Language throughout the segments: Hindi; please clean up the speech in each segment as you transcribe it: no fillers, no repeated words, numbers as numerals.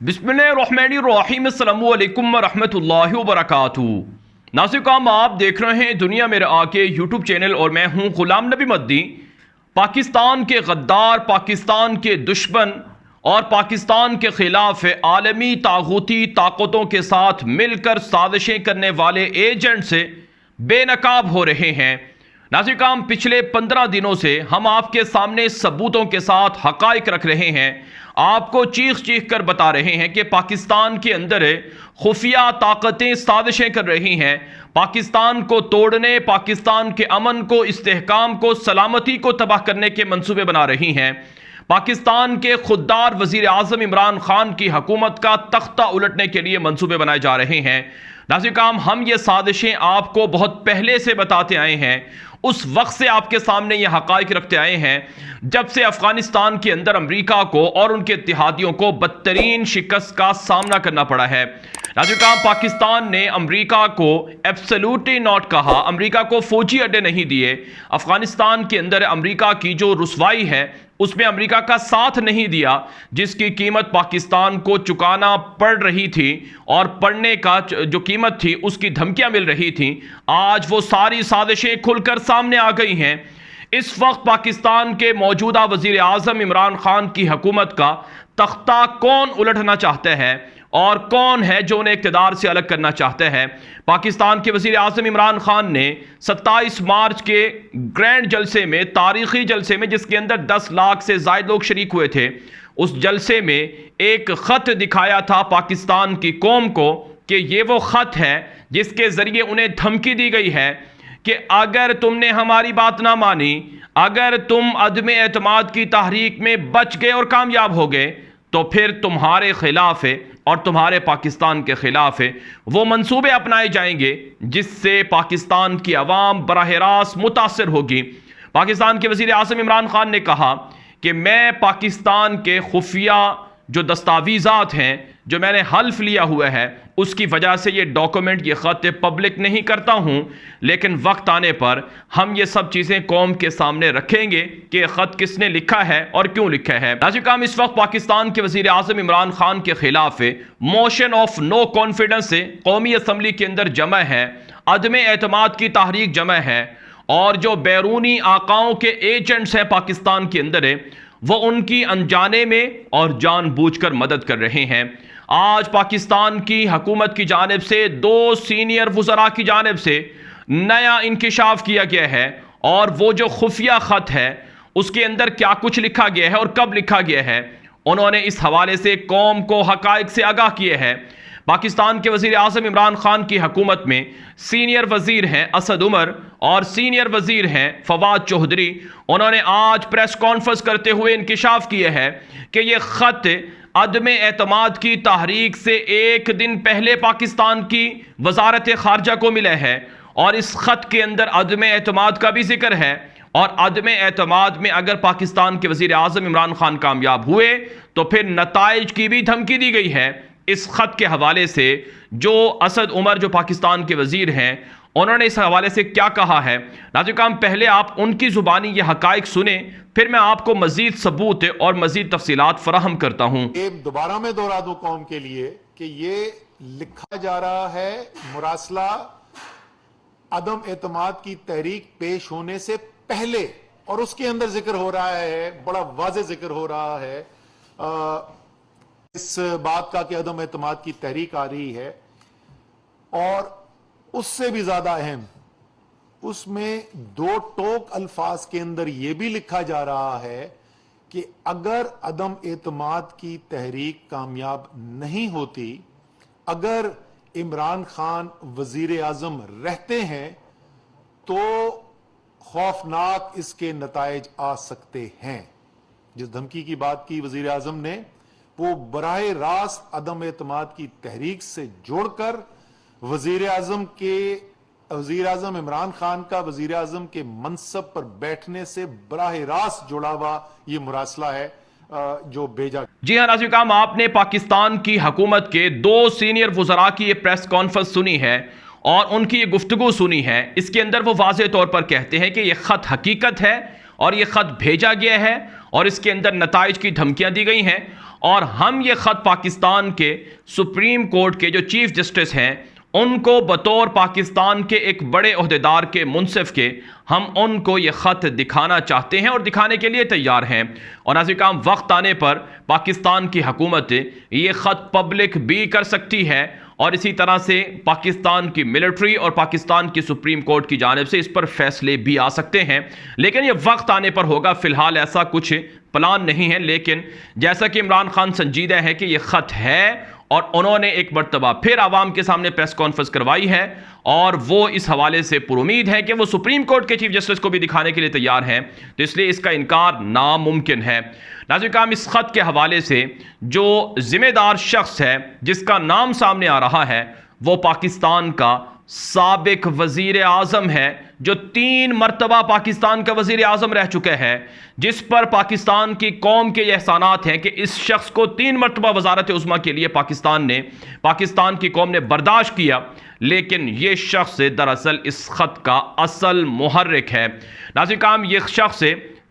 बिस्मिल्लाहिर्रहमानिर्रहीम अस्सलामु अलैकुम वरहमतुल्लाहि वबरकातुहू। नाज़रीन, आप देख रहे हैं दुनिया मेरे आके यूट्यूब चैनल और मैं हूं गुलाम नबी मद्दी। पाकिस्तान के गद्दार, पाकिस्तान के दुश्मन और पाकिस्तान के खिलाफ आलमी तागूती ताकतों के साथ मिलकर साजिशें करने वाले एजेंट से बेनकाब हो रहे हैं। नाज़रीन, पिछले 15 दिनों से हम आपके सामने सबूतों के साथ हकाइक रख रहे हैं, आपको चीख चीख कर बता रहे हैं कि पाकिस्तान के अंदर खुफिया ताकतें साजिशें कर रही हैं, पाकिस्तान को तोड़ने, पाकिस्तान के अमन को, इस्तेहकाम को, सलामती को तबाह करने के मंसूबे बना रही हैं। पाकिस्तान के खुददार वजीर आजम इमरान खान की हुकूमत का तख्ता उलटने के लिए मंसूबे बनाए जा रहे हैं। नाज़रीन, हम ये साजिशें आपको बहुत पहले से बताते आए हैं, उस वक्त से आपके सामने ये हकाइक रखते आए हैं जब से अफगानिस्तान के अंदर अमेरिका को और उनके इत्तेहादियों को बदतरीन शिकस्त का सामना करना पड़ा है। नाज़रीन, पाकिस्तान ने अमेरिका को एब्सोल्युटली नॉट कहा, अमेरिका को फौजी अड्डे नहीं दिए। अफगानिस्तान के अंदर अमेरिका की जो रुसवाई है उसमें अमेरिका का साथ नहीं दिया, जिसकी कीमत पाकिस्तान को चुकाना पड़ रही थी और पड़ने का जो कीमत थी उसकी धमकियां मिल रही थी। आज वो सारी साजिशें खुलकर सामने आ गई हैं। इस वक्त पाकिस्तान के मौजूदा वजीर आजम इमरान खान की हुकूमत का तख्ता कौन उलटना चाहता है और कौन है जो उन्हें इक़्तिदार से अलग करना चाहता है। पाकिस्तान के वज़ीर आज़म इमरान खान ने 27 मार्च के ग्रैंड जलसे में, तारीख़ी जलसे में, जिसके अंदर 10 लाख से ज़ायद लोग शरीक हुए थे, उस जलसे में एक ख़त दिखाया था पाकिस्तान की कौम को कि ये वो ख़त है जिसके ज़रिए उन्हें धमकी दी गई है कि अगर तुमने हमारी बात ना मानी, अगर तुम अदम एतमाद की तहरीक में बच गए और कामयाब हो गए, तो फिर तुम्हारे खिलाफ है और तुम्हारे पाकिस्तान के खिलाफ है वो मंसूबे अपनाए जाएंगे जिससे पाकिस्तान की अवाम बराह रास्त मुतासर होगी। पाकिस्तान के वज़ीर आज़म इमरान खान ने कहा कि मैं पाकिस्तान के खुफिया जो दस्तावेज़ात हैं, जो मैंने हल्फ लिया हुआ है, उसकी वजह से ये डॉक्यूमेंट, ये ख़त पब्लिक नहीं करता हूँ, लेकिन वक्त आने पर हम ये सब चीज़ें कौम के सामने रखेंगे कि ये ख़त किसने लिखा है और क्यों लिखा है। नाज़रीन, इस वक्त पाकिस्तान के वज़ीर आज़म इमरान खान के खिलाफ मोशन ऑफ नो कॉन्फिडेंस से कौमी असम्बली के अंदर जमा है, अदम एतमाद की तहरीक जमा है और जो बैरूनी आकाओं के एजेंट्स हैं पाकिस्तान के अंदर वो उनकी अनजाने में और जानबूझकर मदद कर रहे हैं। आज पाकिस्तान की हुकूमत की जानिब से 2 सीनियर वज़रा की जानिब से नया इंकिशाफ किया गया है और वो जो खुफिया ख़त है उसके अंदर क्या कुछ लिखा गया है और कब लिखा गया है, उन्होंने इस हवाले से कौम को हकाइक से आगाह किए हैं। पाकिस्तान के वज़ीर आज़म इमरान खान की हुकूमत में सीनियर वज़ीर हैं असद उमर और सीनियर वज़ीर हैं फवाद चौधरी। उन्होंने आज प्रेस कॉन्फ्रेंस करते हुए इंकिशाफ किया है कि यह ख़त अदम एतमाद की तहरीक से एक दिन पहले पाकिस्तान की वजारत खारजा को मिला है और इस ख़त के अंदर अदम एतमाद का भी जिक्र है और अदम एतमाद में अगर पाकिस्तान के वज़ीर आज़म इमरान खान कामयाब हुए तो फिर नताइज की भी धमकी दी गई है। इस ख़त के हवाले से जो असद उमर, जो पाकिस्तान के वज़ीर हैं, उन्होंने इस हवाले से क्या कहा है, नाज़रीन, पहले आप उनकी ज़ुबानी ये हकाइक सुने, फिर मैं आपको मज़ीद सबूत और मज़ीद तफसीलात फराहम करता हूँ। दोबारा मैं दोहरा दूं कौम के लिए कि ये लिखा जा रहा है मुरासला अदम एतमाद की तहरीक पेश होने से पहले और उसके अंदर जिक्र हो रहा है, बड़ा वाज़ेह जिक्र हो रहा है इस बात का कि अदम एतमाद की तहरीक आ रही है। और उससे भी ज्यादा अहम, उसमें 2 टोक अल्फाज के अंदर यह भी लिखा जा रहा है कि अगर अदम एतमाद की तहरीक कामयाब नहीं होती, अगर इमरान खान वजीर आजम रहते हैं तो खौफनाक इसके नताइज आ सकते हैं। जिस धमकी की बात की वजीर आजम ने, वो बराह रास्त अदम एतमाद की तहरीक से जोड़कर वजीर आजम इमरान खान का वजीर आजम के मनसब पर बैठने से बराह रास्त जुड़ा हुआ ये मुरासला है जो भेजा। जी हाँ नाज़रीन, आपने पाकिस्तान की हुकूमत के 2 सीनियर वज़रा की ये प्रेस कॉन्फ्रेंस सुनी है और उनकी ये गुफ्तगू सुनी है। इसके अंदर वो वाज़ेह तौर पर कहते हैं कि यह ख़त हकीकत है और यह ख़त भेजा गया है और इसके अंदर नताइज की धमकियां दी गई हैं और हम ये ख़त पाकिस्तान के सुप्रीम कोर्ट के जो चीफ जस्टिस हैं उनको बतौर पाकिस्तान के एक बड़े ओहदेदार के मुनसिफ के हम उनको ये ख़त दिखाना चाहते हैं और दिखाने के लिए तैयार हैं। और नाज़रीन, वक्त आने पर पाकिस्तान की हुकूमत ये ख़त पब्लिक भी कर सकती है और इसी तरह से पाकिस्तान की मिलिट्री और पाकिस्तान की सुप्रीम कोर्ट की जानिब से इस पर फैसले भी आ सकते हैं, लेकिन ये वक्त आने पर होगा। फ़िलहाल ऐसा कुछ प्लान नहीं है, लेकिन जैसा कि इमरान खान संजीदा है कि ये ख़त है और उन्होंने एक मरतबा फिर आवाम के सामने प्रेस कॉन्फ्रेंस करवाई है और वो इस हवाले से पुरुमीद है कि वो सुप्रीम कोर्ट के चीफ जस्टिस को भी दिखाने के लिए तैयार हैं, तो इसलिए इसका इनकार नामुमकिन है। नाज़रीन, इस ख़त के हवाले से जो जिम्मेदार शख्स है जिसका नाम सामने आ रहा है वो पाकिस्तान का साबिक वज़ीर आज़म है, जो 3 मरतबा पाकिस्तान का वज़ीर आज़म रह चुका है, जिस पर पाकिस्तान की कौम के एहसानात हैं कि इस शख्स को 3 मरतबा वज़ारत उज़्मा के लिए पाकिस्तान की कौम ने बर्दाश्त किया, लेकिन ये शख्स दरअसल इस ख़त का असल मुहर्रिक है। नाज़रीन, ये शख्स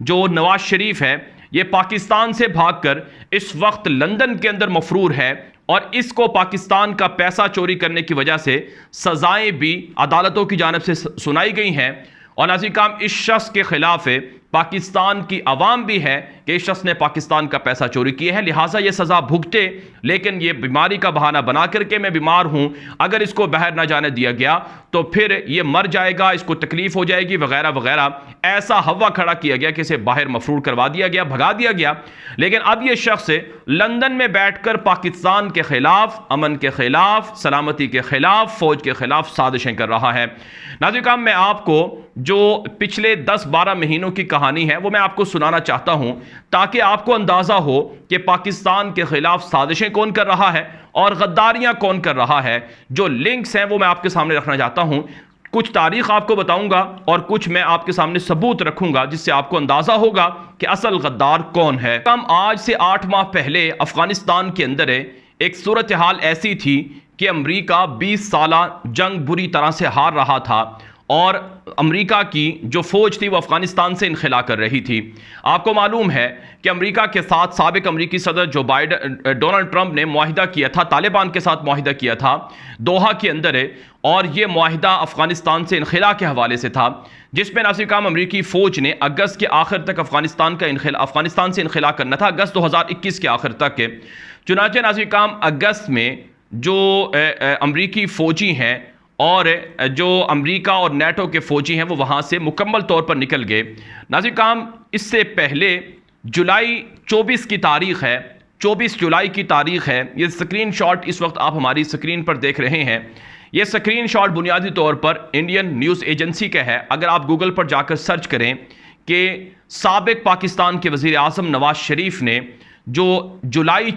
जो नवाज शरीफ है ये पाकिस्तान से भागकर इस वक्त लंदन के अंदर मफरूर है और इसको पाकिस्तान का पैसा चोरी करने की वजह से सजाएं भी अदालतों की जानिब से सुनाई गई हैं। और नाज़रीन, इस शख्स के खिलाफ पाकिस्तान की अवाम भी है कि इस शख्स ने पाकिस्तान का पैसा चोरी किया है, लिहाजा ये सज़ा भुगते, लेकिन ये बीमारी का बहाना बना करके मैं बीमार हूँ, अगर इसको बाहर ना जाने दिया गया तो फिर ये मर जाएगा, इसको तकलीफ हो जाएगी वगैरह वगैरह, ऐसा हवा खड़ा किया गया कि इसे बाहर मफरूर करवा दिया गया, भगा दिया गया। लेकिन अब ये शख्स लंदन में बैठकर पाकिस्तान के खिलाफ, अमन के खिलाफ, सलामती के खिलाफ, फौज के खिलाफ साजिशें कर रहा है। नाज़रीन, मैं आपको जो पिछले 10-12 महीनों की कहानी है वो मैं आपको सुनाना चाहता हूं, ताकि आपको अंदाजा हो कि पाकिस्तान के खिलाफ साजिशें कौन कर रहा है और गद्दारियां कौन कर रहा है। जो लिंक्स हैं वो मैं आपके सामने रखना चाहता हूं, कुछ तारीख आपको बताऊंगा और कुछ मैं आपके सामने सबूत रखूंगा जिससे आपको अंदाजा होगा कि असल गद्दार कौन है। हम आज से 8 माह पहले अफगानिस्तान के अंदर एक सूरत हाल ऐसी थी कि अमरीका 20 साला जंग बुरी तरह से हार रहा था और अमेरिका की जो फ़ौज थी वो अफ़गानिस्तान से इनखला कर रही थी। आपको मालूम है कि अमेरिका के साथ साबिक अमरीकी सदर डोनाल्ड ट्रंप ने मुआहिदा किया था, तालिबान के साथ मुआहिदा किया था दोहा के अंदर, और ये मुआहिदा अफ़गानिस्तान से इनखला के हवाले से था, जिसमें नाज़रीन अमरीकी फ़ौज ने अगस्त के आखिर तक अफ़गानिस्तान से इनखला करना था, अगस्त 2021 के आखिर तक। चुनांचे नाज़रीन अगस्त में जो अमरीकी फ़ौजी हैं और जो अमेरिका और नेटो के फ़ौजी हैं वो वहाँ से मुकम्मल तौर पर निकल गए। नाज़रीन, इससे पहले जुलाई 24 की तारीख़ है, 24 जुलाई की तारीख़ है। ये स्क्रीनशॉट इस वक्त आप हमारी स्क्रीन पर देख रहे हैं। ये स्क्रीनशॉट बुनियादी तौर पर इंडियन न्यूज़ एजेंसी का है। अगर आप गूगल पर जाकर सर्च करें कि साबिक पाकिस्तान के वज़ीर आज़म नवाज शरीफ ने जो जुलाई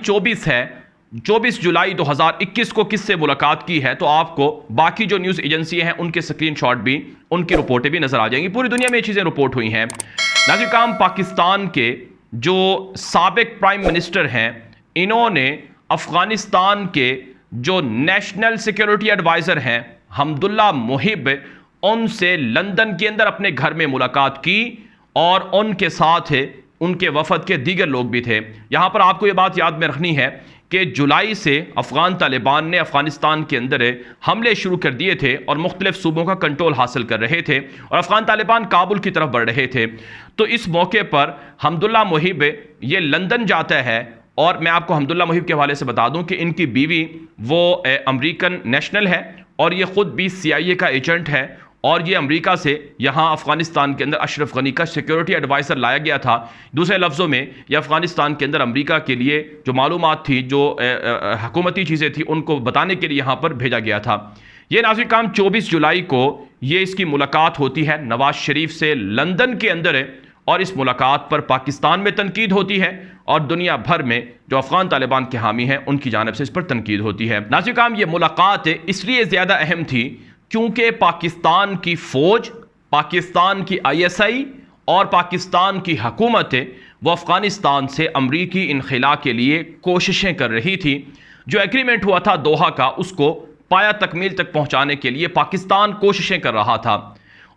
24 जुलाई 2021 को किससे मुलाकात की है, तो आपको बाकी जो न्यूज़ एजेंसी हैं उनके स्क्रीनशॉट भी, उनकी रिपोर्टें भी नज़र आ जाएंगी। पूरी दुनिया में ये चीज़ें रिपोर्ट हुई हैं। नाज़रीन, पाकिस्तान के जो साबिक प्राइम मिनिस्टर हैं इन्होंने अफ़गानिस्तान के जो नेशनल सिक्योरिटी एडवाइज़र हैं हमदुल्ला मुहिब, उनसे लंदन के अंदर अपने घर में मुलाकात की और उनके साथ उनके वफद के दीगर लोग भी थे। यहाँ पर आपको ये बात याद में रखनी है कि जुलाई से अफ़गान तालिबान ने अफ़गानिस्तान के अंदर हमले शुरू कर दिए थे और मुख्तलिफ सूबों का कंट्रोल हासिल कर रहे थे और अफ़गान तालिबान काबुल की तरफ बढ़ रहे थे। तो इस मौके पर हमदुल्ला मुहिब ये लंदन जाता है और मैं आपको हमदुल्ला मुहिब के हवाले से बता दूं कि इनकी बीवी वो अमेरिकन नेशनल है और ये ख़ुद भी CIA का एजेंट है और ये अमेरिका से यहाँ अफ़गानिस्तान के अंदर अशरफ गनी का सिक्योरिटी एडवाइज़र लाया गया था। दूसरे लफ्ज़ों में ये अफ़गानिस्तान के अंदर अमेरिका के लिए जो मालूमात थी, जो हुकूमती चीज़ें थी, उनको बताने के लिए यहाँ पर भेजा गया था। ये नाज़रीन 24 जुलाई को ये इसकी मुलाकात होती है नवाज शरीफ से लंदन के अंदर और इस मुलाकात पर पाकिस्तान में तनकीद होती है और दुनिया भर में जो अफ़गान तालिबान के हामी हैं उनकी जानिब से इस पर तनकीद होती है। नाज़रीन, ये मुलाकात इसलिए ज़्यादा अहम थी क्योंकि पाकिस्तान की फ़ौज, पाकिस्तान की ISI और पाकिस्तान की हुकूमत वो अफ़गानिस्तान से अमरीकी इनखला के लिए कोशिशें कर रही थी। जो एग्रीमेंट हुआ था दोहा का, उसको पाया तकमील तक पहुँचाने के लिए पाकिस्तान कोशिशें कर रहा था।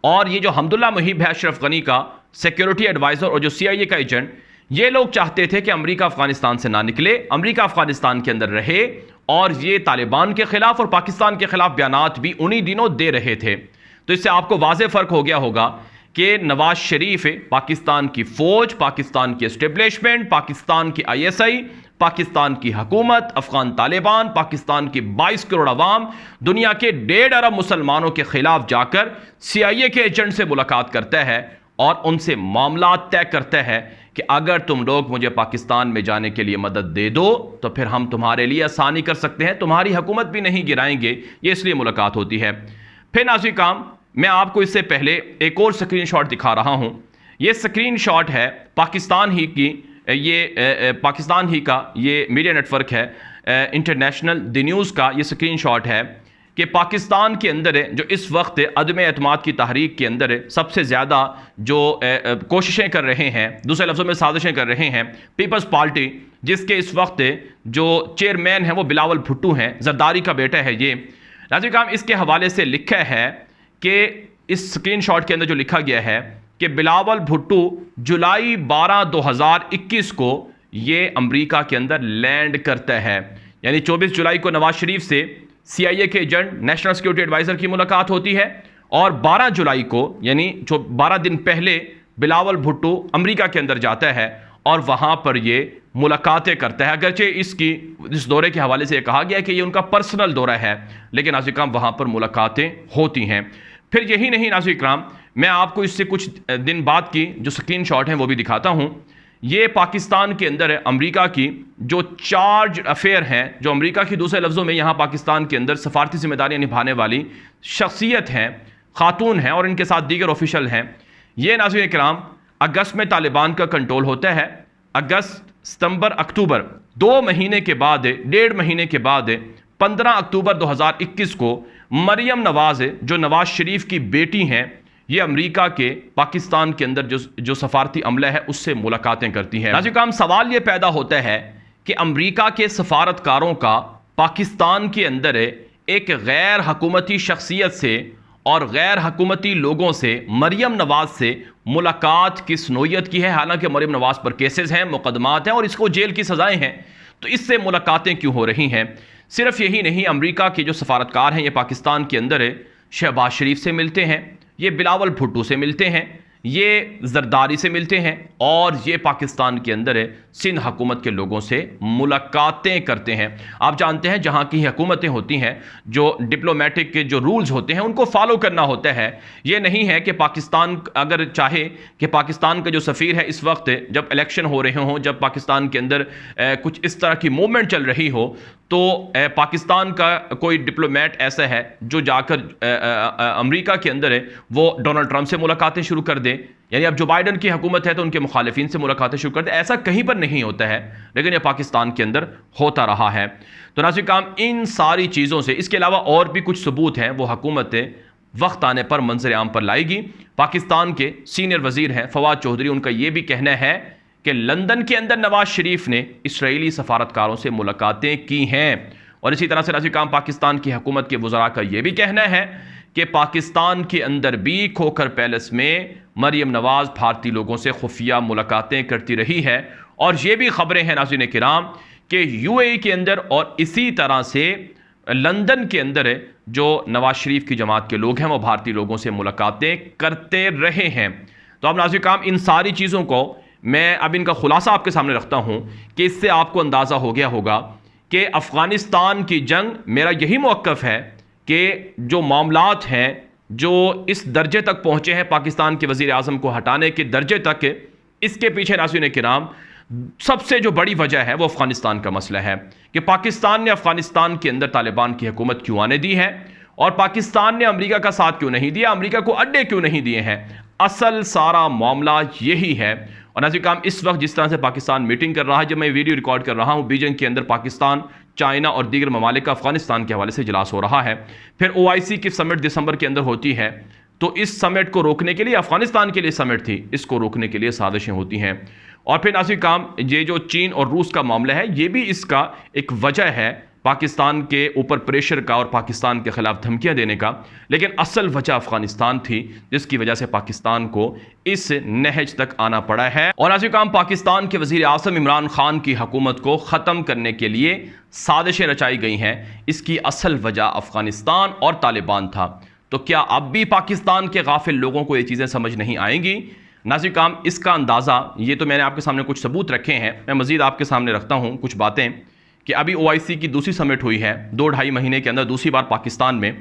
और ये जो हमदुल्ला मुहिब है अशरफ गनी का सिक्योरिटी एडवाइज़र और जो CIA का एजेंट, ये लोग चाहते थे कि अमेरिका अफगानिस्तान से ना निकले, अमेरिका अफगानिस्तान के अंदर रहे, और ये तालिबान के खिलाफ और पाकिस्तान के खिलाफ बयानात भी उन्हीं दिनों दे रहे थे। तो इससे आपको वाज़ेह फ़र्क हो गया होगा कि नवाज शरीफ पाकिस्तान की फ़ौज, पाकिस्तान की एस्टेब्लिशमेंट, पाकिस्तान की ISI, पाकिस्तान की हुकूमत, अफगान तालिबान, पाकिस्तान की 22 करोड़ अवाम, दुनिया के 1.5 अरब मुसलमानों के खिलाफ जाकर CIA के एजेंट से मुलाकात करता है और उनसे मामला तय करता है कि अगर तुम लोग मुझे पाकिस्तान में जाने के लिए मदद दे दो तो फिर हम तुम्हारे लिए आसानी कर सकते हैं, तुम्हारी हुकूमत भी नहीं गिराएंगे। ये इसलिए मुलाकात होती है। फिर नाज़रीन काम, मैं आपको इससे पहले एक और स्क्रीनशॉट दिखा रहा हूं। ये स्क्रीनशॉट है पाकिस्तान ही की, पाकिस्तान ही का ये मीडिया नेटवर्क है इंटरनेशनल द न्यूज़ का। ये स्क्रीनशॉट है कि पाकिस्तान के अंदर जो इस वक्त अदम एतमाद की तहरीक के अंदर सबसे ज़्यादा जो कोशिशें कर रहे हैं, दूसरे लफ्ज़ों में साजिशें कर रहे हैं, पीपल्स पार्टी, जिसके इस वक्त जो चेयरमैन हैं वो बिलावल भुट्टो हैं, जरदारी का बेटा है ये। नाज़रीन काम, इसके हवाले से लिखा है कि इस स्क्रीनशॉट के अंदर जो लिखा गया है कि बिलावल भुट्टो जुलाई 12, 2021 को ये अमेरिका के अंदर लैंड करता है। यानी 24 जुलाई को नवाज शरीफ से CIA के एजेंट, नेशनल सिक्योरिटी एडवाइजर की मुलाकात होती है, और 12 जुलाई को यानी 12 दिन पहले बिलावल भुट्टो अमेरिका के अंदर जाता है और वहां पर ये मुलाकातें करता है। अगरचे इस दौरे के हवाले से कहा गया कि ये उनका पर्सनल दौरा है, लेकिन नाज़रीन इकराम वहां पर मुलाकातें होती हैं। फिर यही नहीं नाज़रीन इकराम, मैं आपको इससे कुछ दिन बाद की जो स्क्रीनशॉट हैं वो भी दिखाता हूं। ये पाकिस्तान के अंदर अमेरिका की जो चार्ज अफेयर हैं, जो अमेरिका की दूसरे लफ्ज़ों में यहाँ पाकिस्तान के अंदर सफारती जिम्मेदारियाँ निभाने वाली शख्सियत हैं, खातून हैं और इनके साथ दीगर ऑफिशियल हैं। ये नाज़रीन इकराम अगस्त में तालिबान का कंट्रोल होता है। अगस्त, सितंबर, अक्टूबर, 2 महीने के बाद, 1.5 महीने के बाद 15 अक्टूबर 2021 को मरियम नवाज जो नवाज शरीफ की बेटी हैं, ये अमेरिका के पाकिस्तान के अंदर जो सफारती अमला है उससे मुलाकातें करती हैं। नाज़रीन काम, सवाल ये पैदा होता है कि अमेरिका के सफारतकारों का पाकिस्तान के अंदर एक गैर हुकूमती शख्सियत से और गैर हुकूमती लोगों से, मरियम नवाज से मुलाकात किस नोयत की है। हालांकि मरियम नवाज पर केसेस हैं, मुकदमात हैं और इसको जेल की सजाएं हैं, तो इससे मुलाकातें क्यों हो रही हैं। सिर्फ यही नहीं, अमेरिका के जो सफारतकार हैं ये पाकिस्तान के अंदर शहबाज शरीफ से मिलते हैं, ये बिलावल भुट्टो से मिलते हैं, ये जरदारी से मिलते हैं और ये पाकिस्तान के अंदर सिंध हुकूमत के लोगों से मुलाकातें करते हैं। आप जानते हैं जहाँ की हुकूमतें होती हैं, जो डिप्लोमेटिक के जो रूल्स होते हैं उनको फॉलो करना होता है। ये नहीं है कि पाकिस्तान अगर चाहे कि पाकिस्तान का जो सफ़ीर है इस वक्त जब इलेक्शन हो रहे हों, जब पाकिस्तान के अंदर कुछ इस तरह की मूवमेंट चल रही हो, तो पाकिस्तान का कोई डिप्लोमेट ऐसा है जो जाकर अमेरिका के अंदर वो डोनाल्ड ट्रंप से मुलाकातें शुरू कर दे, यानी अब जो बाइडन की हुकूमत है तो उनके मुखालिफिन से मुलाकातें शुरू कर दे। ऐसा कहीं पर नहीं होता है, लेकिन यह पाकिस्तान के अंदर होता रहा है। तो नाज़रीन काम, इन सारी चीज़ों से, इसके अलावा और भी कुछ सबूत हैं, वो हुकूमत वक्त आने पर मंजर आम पर लाएगी। पाकिस्तान के सीनियर वजीर हैं फवाद चौधरी, उनका यह भी कहना है कि लंदन के अंदर नवाज शरीफ ने इसराइली सफारतकारों से मुलाकातें की हैं। और इसी तरह से नाज़रीन काम, पाकिस्तान की हुकूमत के वज़रा का यह भी कहना है कि पाकिस्तान के अंदर भी खोखर पैलेस में मरियम नवाज भारतीय लोगों से खुफिया मुलाकातें करती रही है। और ये भी खबरें हैं नाज़रीन किराम कि UAE के अंदर और इसी तरह से लंदन के अंदर जो नवाज शरीफ की जमात के लोग हैं वो भारतीय लोगों से मुलाकातें करते रहे हैं। तो अब नाज़रीन काम, इन सारी चीज़ों को मैं अब इनका खुलासा आपके सामने रखता हूं कि इससे आपको अंदाज़ा हो गया होगा कि अफ़गानिस्तान की जंग, मेरा यही मौक़िफ़ है कि जो मामलात हैं जो इस दर्जे तक पहुँचे हैं, पाकिस्तान के वज़ीर आज़म को हटाने के दर्जे तक, इसके पीछे नाज़रीन किराम सबसे जो बड़ी वजह है वो अफ़गानिस्तान का मसला है कि पाकिस्तान ने अफ़गानिस्तान के अंदर तालिबान की हुकूमत क्यों आने दी है और पाकिस्तान ने अमेरिका का साथ क्यों नहीं दिया, अमेरिका को अड्डे क्यों नहीं दिए हैं। असल सारा मामला यही है। और नाज़रीन काम, इस वक्त जिस तरह से पाकिस्तान मीटिंग कर रहा है, जब मैं वीडियो रिकॉर्ड कर रहा हूँ, बीजिंग के अंदर पाकिस्तान, चाइना और दीगर ममालिक का अफ़गानिस्तान के हवाले से इजलास हो रहा है। फिर OIC की समिट दिसंबर के अंदर होती है, तो इस समिट को रोकने के लिए, अफ़गानिस्तान के लिए समिट थी, इसको रोकने के लिए साजिशें होती हैं। और फिर नाज़रीन काम, ये जो चीन और रूस का मामला है ये भी इसका एक वजह है। पाकिस्तान के ऊपर प्रेशर का और पाकिस्तान के ख़िलाफ़ धमकियां देने का, लेकिन असल वजह अफ़गानिस्तान थी जिसकी वजह से पाकिस्तान को इस नहज तक आना पड़ा है। और ऐसे काम पाकिस्तान के वज़ीर आज़म इमरान खान की हुकूमत को ख़त्म करने के लिए साजिशें रचाई गई हैं। इसकी असल वजह अफ़गानिस्तान और तालिबान था। तो क्या अब भी पाकिस्तान के गाफिल लोगों को ये चीज़ें समझ नहीं आएंगी? नाज़रीन काम, इसका अंदाज़ा, ये तो मैंने आपके सामने कुछ सबूत रखे हैं, मैं मज़ीद आपके सामने रखता हूँ कुछ बातें कि अभी OIC की दूसरी समिट हुई है 2-2.5 महीने के अंदर दूसरी बार पाकिस्तान में।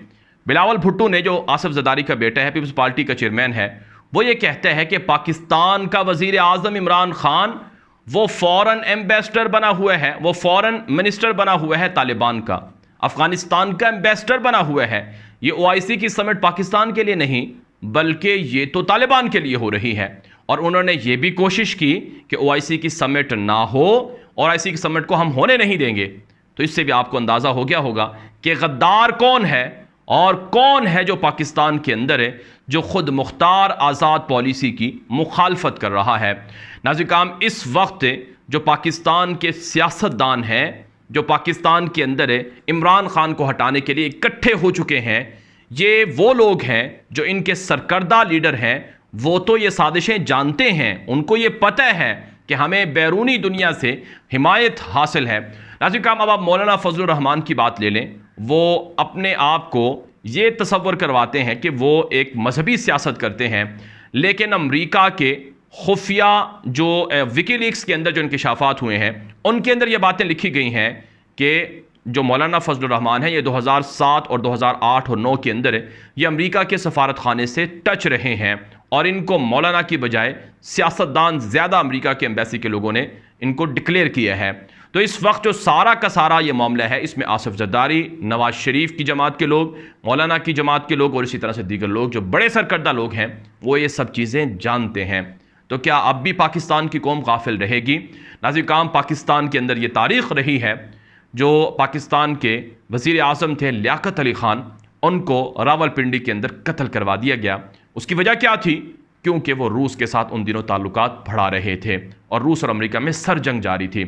बिलावल भुट्टो ने, जो आसिफ जरदारी का बेटा है, पीपल्स पार्टी का चेयरमैन है, वो ये कहता है कि पाकिस्तान का वज़ीर आज़म इमरान खान वो फॉरेन एम्बेसडर बना हुआ है, वो फॉरेन मिनिस्टर बना हुआ है तालिबान का, अफगानिस्तान का एम्बेसडर बना हुआ है। ये OIC की समिट पाकिस्तान के लिए नहीं बल्कि ये तो तालिबान के लिए हो रही है। और उन्होंने ये भी कोशिश की कि OIC की समिट ना हो, OIC की समिट को हम होने नहीं देंगे। तो इससे भी आपको अंदाज़ा हो गया होगा कि गद्दार कौन है और कौन है जो पाकिस्तान के अंदर है, जो खुद मुख्तार आज़ाद पॉलिसी की मुखालफत कर रहा है। नाज़रीन काम, इस वक्त जो पाकिस्तान के सियासतदान हैं, जो पाकिस्तान के अंदर है, इमरान खान को हटाने के लिए इकट्ठे हो चुके हैं, ये वो लोग हैं जो इनके सरकर्दा लीडर हैं। वो तो ये साजिशें जानते हैं, उनको ये पता है कि हमें बैरूनी दुनिया से हिमायत हासिल है। नाज़रीन काम, अब आप मौलाना फजलुर रहमान की बात ले लें। वो अपने आप को ये तसव्वुर करवाते हैं कि वो एक मजहबी सियासत करते हैं, लेकिन अमरीका के खुफिया जो विकीलीक्स के अंदर जो इंकशाफात हुए हैं उनके अंदर ये बातें लिखी गई हैं कि जो मौलाना फजलुर रहमान है, ये 2007 और 2008 और 9 के अंदर ये अमेरिका के सफारत खाने से टच रहे हैं और इनको मौलाना की बजाय सियासतदान ज़्यादा अमेरिका के एम्बेसी के लोगों ने इनको डिक्लेयर किया है। तो इस वक्त जो सारा का सारा ये मामला है, इसमें आसिफ जरदारी, नवाज शरीफ की जमात के लोग, मौलाना की जमात के लोग और इसी तरह से दीगर लोग जो बड़े सरकर्दा लोग हैं, वो ये सब चीज़ें जानते हैं। तो क्या अब भी पाकिस्तान की कौम गाफिल रहेगी? नाज़रीन काम, पाकिस्तान के अंदर ये तारीख़ रही है, जो पाकिस्तान के वज़ीर आज़म थे लियाकत अली ख़ान, उनको रावलपिंडी के अंदर कत्ल करवा दिया गया। उसकी वजह क्या थी? क्योंकि वो रूस के साथ उन दिनों ताल्लुकात बढ़ा रहे थे और रूस और अमेरिका में सर जंग जारी थी।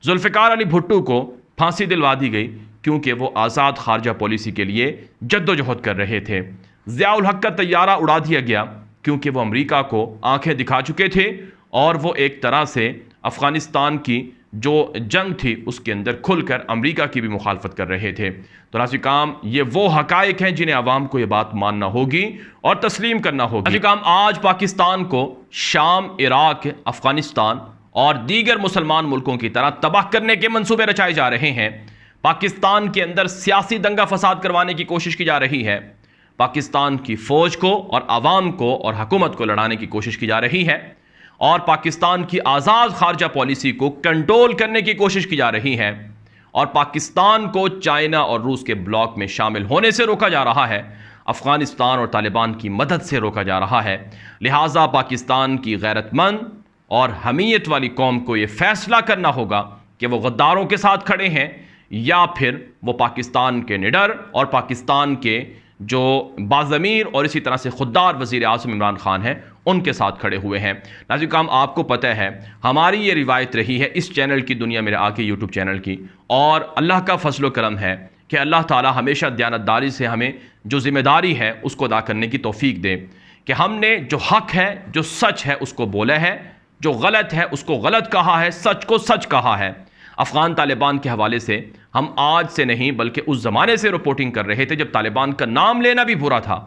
जुल्फ़िकार अली भुट्टो को फांसी दिलवा दी गई क्योंकि वो आज़ाद खारजा पॉलिसी के लिए जद्दोजहद कर रहे थे। ज़ियाउल हक का तैयारा उड़ा दिया गया क्योंकि वो अमेरिका को आंखें दिखा चुके थे और वो एक तरह से अफ़गानिस्तान की जो जंग थी उसके अंदर खुलकर अमेरिका की भी मुखालफत कर रहे थे। तो नाज़रीन काम, ये वो हकायक हैं जिन्हें अवाम को ये बात मानना होगी और तस्लीम करना होगी। नाज़रीन काम, आज पाकिस्तान को शाम, इराक, अफ़गानिस्तान और दीगर मुसलमान मुल्कों की तरह तबाह करने के मंसूबे रचाए जा रहे हैं। पाकिस्तान के अंदर सियासी दंगा फसाद करवाने की कोशिश की जा रही है। पाकिस्तान की फ़ौज को और आवाम को और हुकूमत को लड़ाने की कोशिश की जा रही है और पाकिस्तान की आज़ाद खारजा पॉलिसी को कंट्रोल करने की कोशिश की जा रही है और पाकिस्तान को चाइना और रूस के ब्लॉक में शामिल होने से रोका जा रहा है, अफ़गानिस्तान और तालिबान की मदद से रोका जा रहा है। लिहाजा पाकिस्तान की गैरतमंद और हमीयत वाली कौम को ये फैसला करना होगा कि वो गद्दारों के साथ खड़े हैं या फिर वो पाकिस्तान के निडर और पाकिस्तान के जो बाज़मीर और इसी तरह से खुददार वज़ीर आज़म इमरान खान हैं उनके साथ खड़े हुए हैं। नाज़रीन काम, आपको पता है हमारी ये रिवायत रही है इस चैनल की, दुनिया मेरे आके यूट्यूब चैनल की, और अल्लाह का फजल करम है कि अल्लाह ताला हमेशा दयानतदारी से हमें जो ज़िम्मेदारी है उसको अदा करने की तौफीक दे कि हमने जो हक़ है, जो सच है उसको बोला है, जो गलत है उसको गलत कहा है, सच को सच कहा है। अफ़गान तालिबान के हवाले से हम आज से नहीं बल्कि उस ज़माने से रिपोर्टिंग कर रहे थे जब तालिबान का नाम लेना भी बुरा था।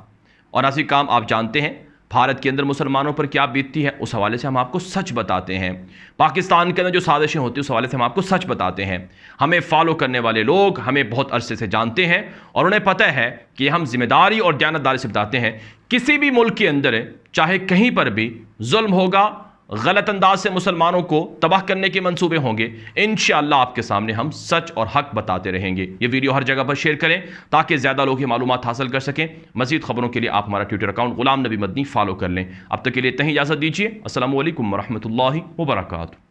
और ऐसी काम आप जानते हैं भारत के अंदर मुसलमानों पर क्या बीतती है, उस हवाले से हम आपको सच बताते हैं। पाकिस्तान के अंदर जो साजिशें होती हैं उस हवाले से हम आपको सच बताते हैं। हमें फॉलो करने वाले लोग हमें बहुत अरसे से जानते हैं और उन्हें पता है कि हम जिम्मेदारी और दयानतदारी से बताते हैं। किसी भी मुल्क के अंदर चाहे कहीं पर भी जुल्म होगा, गलत अंदाज से मुसलमानों को तबाह करने के मंसूबे होंगे, इंशाअल्लाह आपके सामने हम सच और हक बताते रहेंगे। ये वीडियो हर जगह पर शेयर करें ताकि ज़्यादा लोग ये मालूमात हासिल कर सकें। मज़ीद खबरों के लिए आप हमारा Twitter account Ghulam Nabi Madani follow कर लें। अब तक के लिए इतनी इजाज़त दीजिए। अस्सलामु अलैकुम वरहमतुल्लाहि वबरकातुहू।